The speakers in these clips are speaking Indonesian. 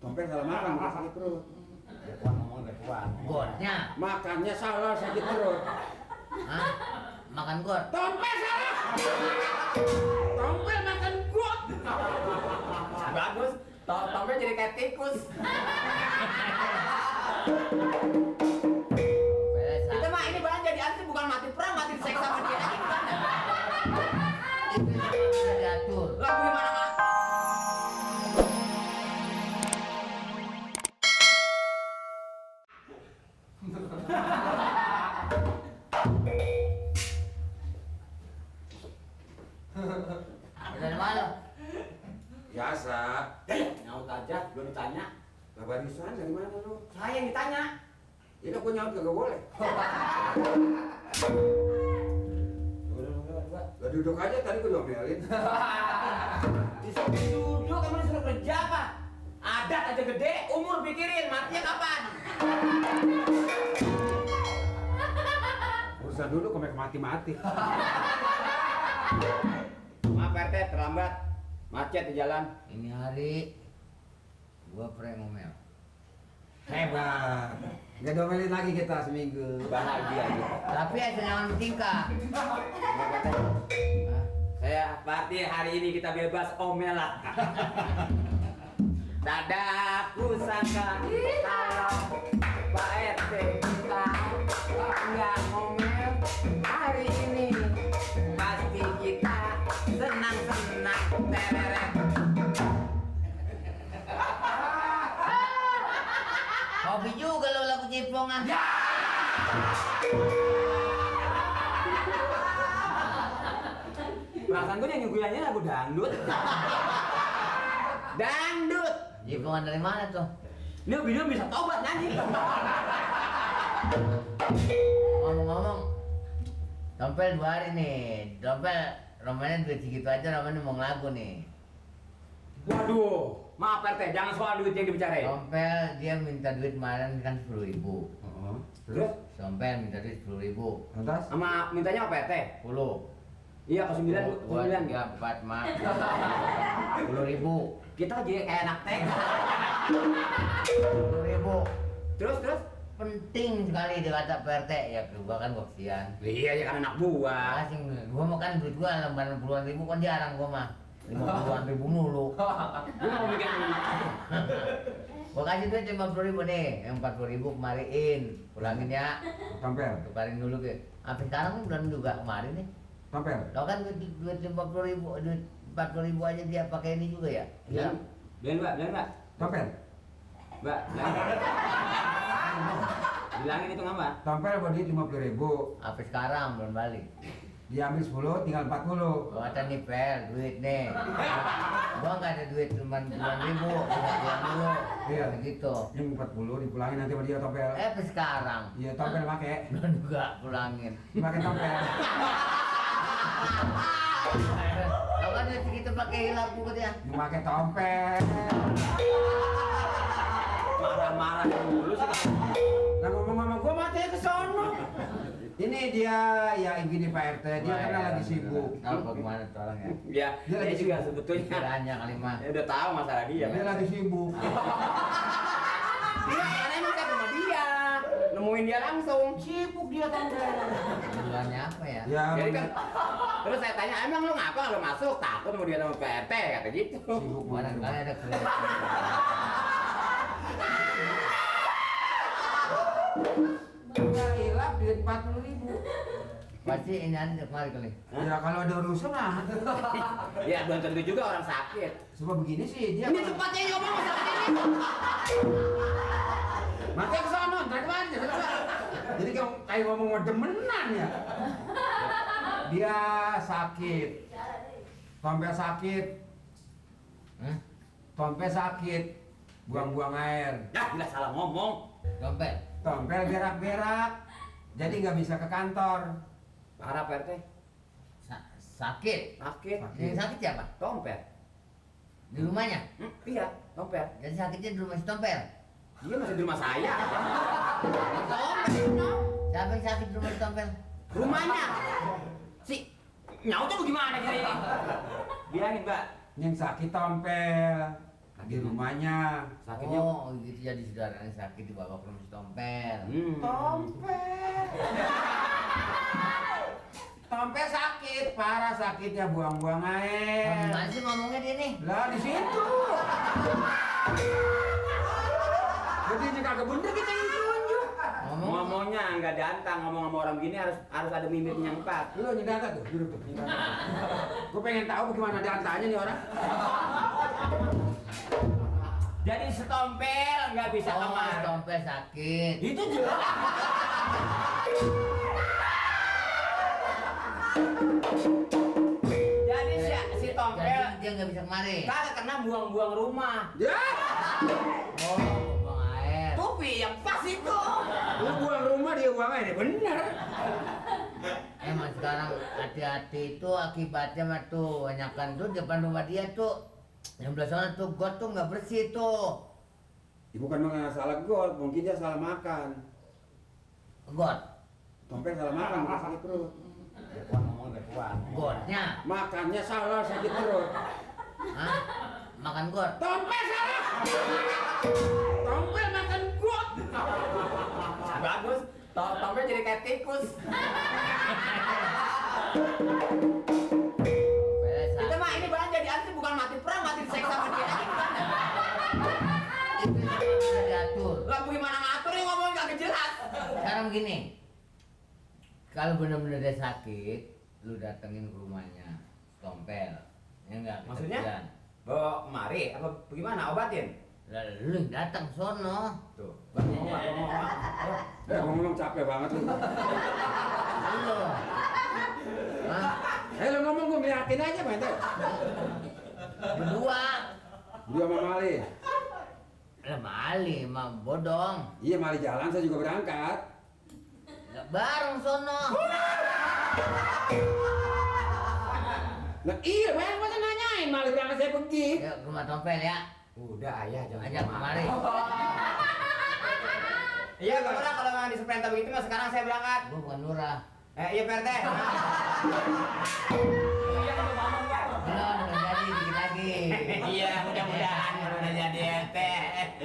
Tompel salah makan, makan sakit perut. Puan ngomong udah puan. Godnya. Makannya salah, sakit perut. Hah? Makan god. Tompel salah. Tompel makan got. Bagus. Tompel jadi kayak tikus. Kita mah ini bahan jadi anti bukan mati perang, mati seks sama dia aja gimana? Itu sudah diatur. Lah gimana mah? Dari mana? Biasa. Nyaut aja, belum ditanya. Lah barisan dari mana lu? Saya yang ditanya. Ini aku nyaut kagak boleh. Lah duduk aja tadi gua diomelin. Disuruh duduk, kamu disuruh kerja apa? Adat aja gede, umur pikirin, matinya kapan? Urusan dulu kok mati-mati. Maaf RT, terlambat. Macet di jalan. Ini hari gua prank ngomel. Hebat. Nggak diomelin lagi kita seminggu. Bahagia gitu. Tapi ada jangan bertingkah. Saya berarti hari ini kita bebas omelan. Dadaku sangka kalau Pak RT kita nggak ngomel hari ini pasti kita senang-senang tereret. Hobi juga lo lagu jeprongan. Perasaan gue yang nyuguhannya lagu dangdut. Dangdut. Jeprongan dari mana tuh? Ini video bisa tobat nyanyi. Ngomong-ngomong, Tompel 2 hari nih. Tompel romannya duit segitu aja, romannya mau ngelagu nih. Waduh, maaf RT, jangan soal duit yang dibicarain. Tompel dia minta duit kemarin kan 10.000. Terus? Tompel minta duit 10.000. Lantas? Sama mintanya apa RT? 10. Iya, ke 9, ke 9. 2, 3, 4, 5. 10.000. Kita jadi kayak anak TK. 10.000. Terus? Penting sekali dia kata PRT ya, gua kan gua kesian. Iya, ya kan anak buah. Asing, gua makan duit gua lembaran puluhan ribu kan jarang gua mah. 50-an ribu mulu. Gue mau bikin Gua kasih duit 50.000 nih, yang 40.000 kemariin. Pulangin ya. Tompel. Tukarin dulu ke. Sampai sekarang kan belum juga kemarin nih. Tompel. Lo kan duit 50.000, duit 40.000 aja dia pakai ini juga ya. Iya. Bilang Mbak. Tompel. Mbak, bilangin itu nggak Mbak? Tompel buat duit 50.000. Sampai sekarang belum balik. Dia ambil 10, tinggal 40. Gua kata nih Pel, duit nih. Gua nggak ada duit cuma 9.000, bisa pulang dulu. Iya. Begitu. Yang 40 dipulangin nanti sama dia Tompel. Sampai sekarang Iya, Tompel pakai. belum juga pulangin. Pakai Tompel. Lo kan duit segitu pakai hilap gua dia. Pakai Tompel. Marah-marah dulu sih. Nah ngomong-ngomong gua mati ke sono. Ini dia ya gini Pak RT, dia karena lagi sibuk. Tahu bagaimana tuh orang ya? Ya, Dia lagi dia juga sibuk. sebetulnya. Pikirannya kali mah. Ya udah tahu masalah dia. Dia lagi sibuk. Iya, karena emang saya sama dia. Nemuin dia langsung. Sibuk dia Tompel. Pikirannya apa ya? Ya, Jadi kan, terus saya tanya, emang lu ngapa kalau masuk? Takut mau dia sama PRT, kata gitu. sibuk Barangkali banget. ada kelihatan. Udah hilap duit 40.000. Pasti ini ada kemari kali. Ya kalau ada urusan lah. Ya, belum tentu juga orang sakit. Coba begini sih dia. Ini tempatnya ngomong masalah ini. Mati ke sono, ntar kemana? Jadi kayak ngomong demenan ya. Dia sakit. Tompel sakit. Hah? Tompel sakit. Buang-buang air. Ya, gila salah ngomong. Dompet. Tompel berak-berak. Jadi nggak bisa ke kantor. Parah PRT. Sakit. Sakit. Yang sakit siapa? Tompel. Di rumahnya. Iya, Tompel. Jadi sakitnya di rumah si Tompel. Dia masih di rumah saya. Siapa yang sakit di rumah si Tompel? Rumahnya. Si nyautnya lu gimana jadi? Bilangin, Mbak. Yang sakit Tompel. di rumahnya. Sakitnya. Oh, gitu jadi saudaranya sakit dibawa ke rumah si Tompel. Tompel. Tompel sakit, parah sakitnya, buang-buang air. Gimana sih ngomongnya dia nih? Lah di situ. Jadi ini kagak bener kita yang tunjuk. Ngomongnya nggak dantang, ngomong sama orang gini harus ada mimiknya 4. Lu nyedata tuh, duduk tuh. Gue pengen tahu bagaimana dantanya nih orang. Jadi setompel nggak bisa Oh, kemar. Tompel sakit. Itu jelas. Jadi si tompel Jadi dia nggak bisa kemari. kagak kena buang-buang rumah. Ya, Oh, buang air. Tupi yang pas itu. lu buang rumah dia buang air, bener. Emang sekarang hati-hati itu akibatnya mah tuh banyakan tuh depan rumah dia tuh yang belah sana tuh got tuh nggak bersih tuh. Ya, bukan salah got, mungkin dia salah makan. Got, Tompel salah makan, bukan sakit perut. Depan ngomong depan. gotnya, Makannya salah, sakit perut. hah? Makan got. Tompel salah. Tompel makan got. Bagus. Tompel jadi kayak tikus. Tompel Itu mah ini bahan jadi anti bukan mati perang, mati seks sama dia aja gimana? itu bisa diatur. Lah gimana ngaturnya ngomong kagak jelas. Sekarang gini, kalau benar-benar dia sakit, lu datengin ke rumahnya, Tompel, ya enggak? Maksudnya? Bawa kemari apa bagaimana obatin? Lalu lu yang datang sono. Tuh, ngomong. Ngomong capek banget lu. Lu. Hah? Lu ngomong gue ngeliatin aja, Mente. Berdua. Dia sama Mali. Lah Mali mah bodong. Iya, Mali jalan, saya juga berangkat. Lah bareng sono. Nah, iya, bayang masa nanyain, Mali berangkat saya pergi. Yuk ke rumah Tompel ya. Udah ayah jangan Ajak kemari. Iya, kalau memang diseperintah begitu mas sekarang saya berangkat. Gua bukan lurah. Iya PRT. Iya kalau ngomong ya. Belum jadi dikit lagi. Iya mudah-mudahan udah jadi RT.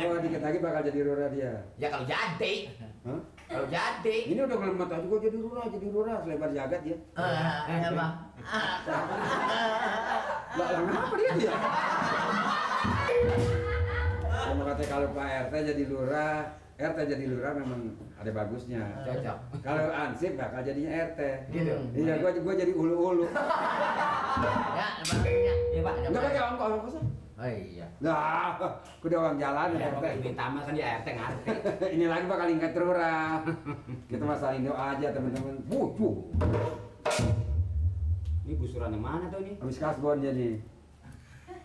Oh, dikit lagi bakal jadi lurah dia. Ya kalau jadi, Hah? kalau jadi. Ini udah ngelemat aja, gue jadi lurah, selebar jagat ya. Ya bang. Lah, kenapa dia? Sama katanya kalau Pak RT jadi lurah, RT jadi lurah memang ada bagusnya. Cocok. Kalau Ansip bakal jadinya RT. Gitu. Iya, gua jadi ulu-ulu. Ya, lebarannya. Iya Pak. Enggak pakai ongkos. Oh iya. Nah, udah uang jalan Ya, RT. pokoknya minta mas kan dia RT ngerti. Ini lagi bakal ingat lurah. Kita masalin doa aja teman-teman. Wujuh. Ini gusuran yang mana tuh nih? Habis kasbon jadi.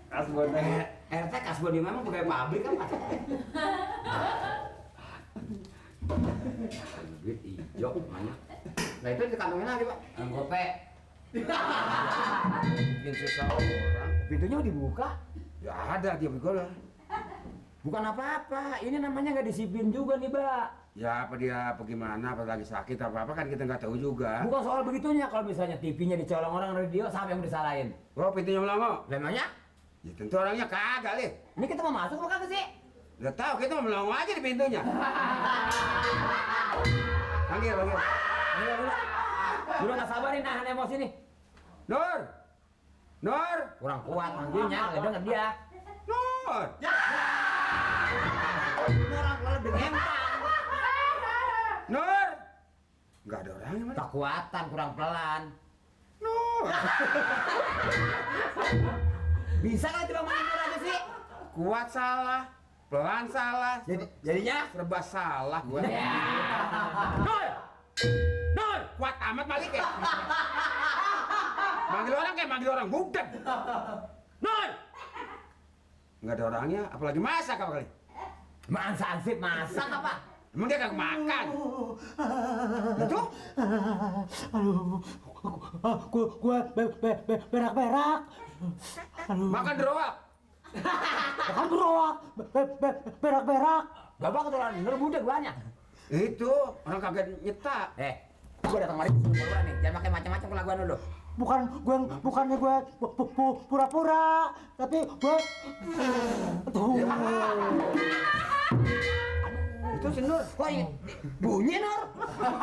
Kasbon teh. RT kasbon di memang pegawai pabrik kan Pak? Duit hijau banyak. Nah itu dikantongin lagi Pak. Anggope. Bikin susah orang. Pintunya udah dibuka. Ya ada dia begolah. Bukan apa-apa, ini namanya nggak disiplin juga nih, Mbak. Ya apa dia apa gimana, apa lagi sakit apa kan kita nggak tahu juga. Bukan soal begitunya, kalau misalnya TV-nya dicolong orang radio, siapa yang disalahin? Oh pintunya melongo. Memangnya? Ya tentu orangnya kagak lih. Ini kita mau masuk apa kagak sih? Udah tahu kita mau melongo aja di pintunya. Panggil. Udah. Udah nggak sabar nih nahan emosi nih. Nur. Kurang kuat manggilnya, nggak denger dia. Nur. Ini orang kalau lebih ngempang. Nur. Nggak ada orangnya mana. Kekuatan, kurang pelan. Nur. Bisa nggak tiba manggil aja sih? Kuat salah, pelan salah. Jadinya? Serba salah gua. Ya. Nur, kuat amat balik ya. Manggil orang budak. Nur. Nggak ada orangnya, apalagi masak apa kali? Masa ansip masak apa? Emang dia kagak makan? Itu? Gua berak-berak. Makan doang. Makan gerowak, berak-berak. Bapak keturunan bener budak banyak. Itu orang kagak nyetak. Gua datang mari suruh nih, jangan pakai macam-macam kelakuan lu. bukannya gue pura-pura, tapi gue tuh. Itu si Nur, kok bunyi Nur?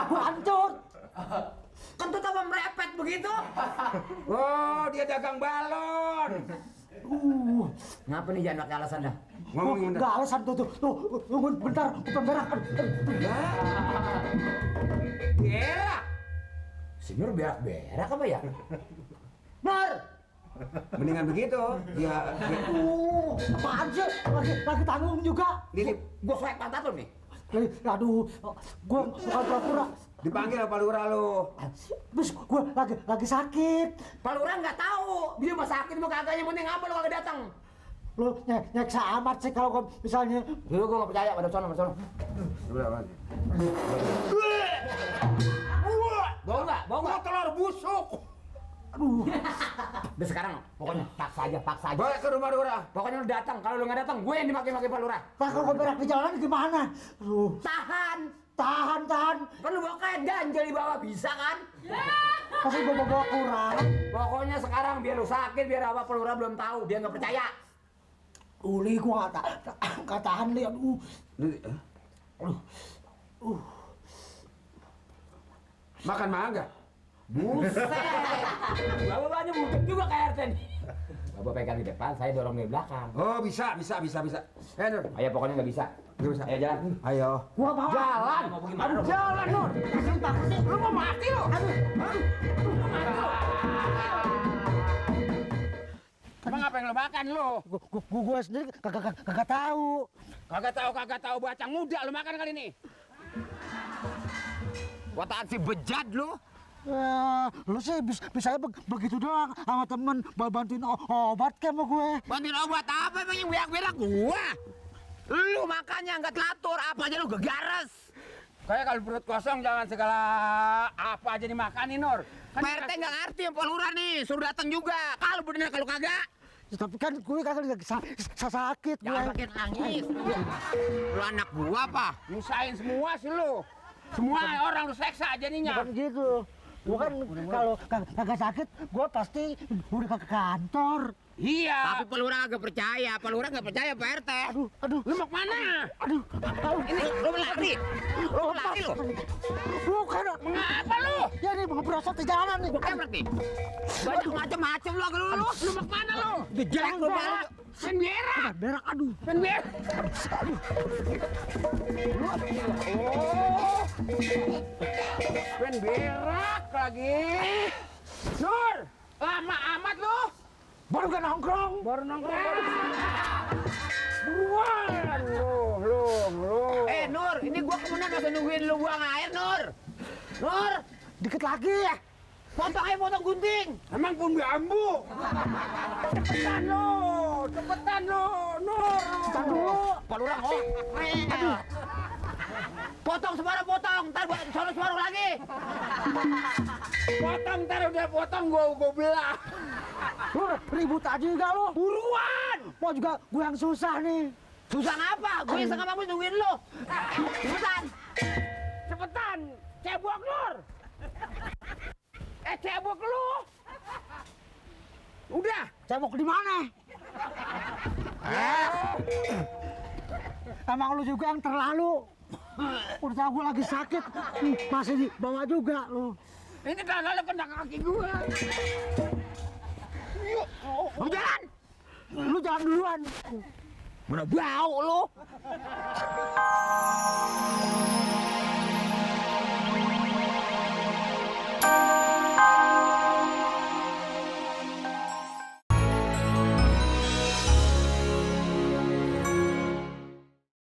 Gue hancur. Kentut apa merepet begitu? Oh, dia dagang balon. Ngapa nih jangan pakai alasan dah? Ngomongin bentar. Nggak alasan tuh, tunggu bentar, bukan berak. Berak. Si Nur berak-berak apa ya? Nur, Mendingan begitu. Dia apaan sih? Lagi tanggung juga. Ini Gua soek pantat lu nih. Aduh, gue bukan pura-pura. dipanggil apa lurah lu? Terus gue lagi sakit. Pak Lurah nggak tahu. Dia mah sakit mau kagak, yang penting apa lu kagak datang. Lu nyeksa amat sih kalau gua misalnya. Dulu gua nggak percaya, pada sono. Bau nggak? Telur busuk. Aduh, Udah sekarang, pokoknya paksa aja. Bawa ke rumah lurah. Pokoknya lu datang. Kalau lu nggak datang, gue yang dimaki-maki Pak Lurah. lah kalau gua berak di jalanan gimana? Aduh, Tahan. tahan. Kan lu bawa kayak ganjel di bawah, bisa kan? Pasti bawa kurang. Pokoknya sekarang biar lu sakit, biar apa Pak Lurah belum tahu, dia nggak percaya. Uli gua nggak tahan nih. Aduh, Makan mangga. Buset. Bapak banyak bukan juga kayak RT nih. Bapak pegang di depan, saya dorong di belakang. Oh, bisa. Nur. Ayo pokoknya nggak bisa. Nggak bisa. Ayo jalan. Ayo. gua mau. Jalan. Mau gimana? Jalan Nur. Lu mau mati lu? Emang apa yang lo makan lo? Gua sendiri kagak tahu. Kagak tahu bacang muda lo makan kali ini. Wataan si bejat lu. Lu sih bisa begitu doang sama temen bantuin obat kayak sama gue. Bantuin obat apa emang yang berak-berak gua? Lu makannya nggak telatur, apa aja lu gegares. Kayak kalau perut kosong jangan segala apa aja dimakanin, Nur. Pak RT nggak ngerti yang Pak Lurah nih, suruh datang juga. Kalau bener kalau kagak, Ya, tapi kan gue kagak lagi sakit gue. jangan pakai nangis. Lu anak gua apa? Nyusahin semua sih lu. Semua orang lu seksa jadinya. Bukan gitu. Gue kan kalau kagak sakit, gue pasti udah ke kantor. Iya. Tapi Pak Lurah nggak percaya, Pak Lurah nggak percaya Pak RT. Aduh, Lu mau kemana? aduh. Ini lu lari, lu lari lu. Bukan. Mengapa lu? Ya nih mau berosot di jalan nih. Kebrek nih. Banyak macam-macam lu, lu mau kemana lu? Dijelek lu baru. Sen berak. Berak, aduh. Sen berak. Oh. Sen berak lagi. Nur, lama amat lu. Baru gak nongkrong. Baru nongkrong. Buruan lu. Nur, ini gua kemudian masih nungguin lu buang air, Nur. Nur, Dikit lagi ya. potong aja, potong gunting. Emang pun bambu. Cepetan lu, Nur. Ntar dulu. Pak Lurah, aduh. Potong sembarang potong, ntar gua suruh lagi. Potong, ntar udah potong gua belah. Lu ribut aja juga lu. Buruan. Mau juga gue yang susah nih. Susah ngapa? Gue yang setengah mampu nungguin lu. Cepetan. Cepetan. Cebok, Nur. Cebok lu. Udah. Cebok di mana? Emang lu juga yang terlalu. Udah gue lagi sakit, masih dibawa juga lu. Ini kagak lu kena kaki gua. Mau jalan? Lu jalan duluan. Mana bau lu?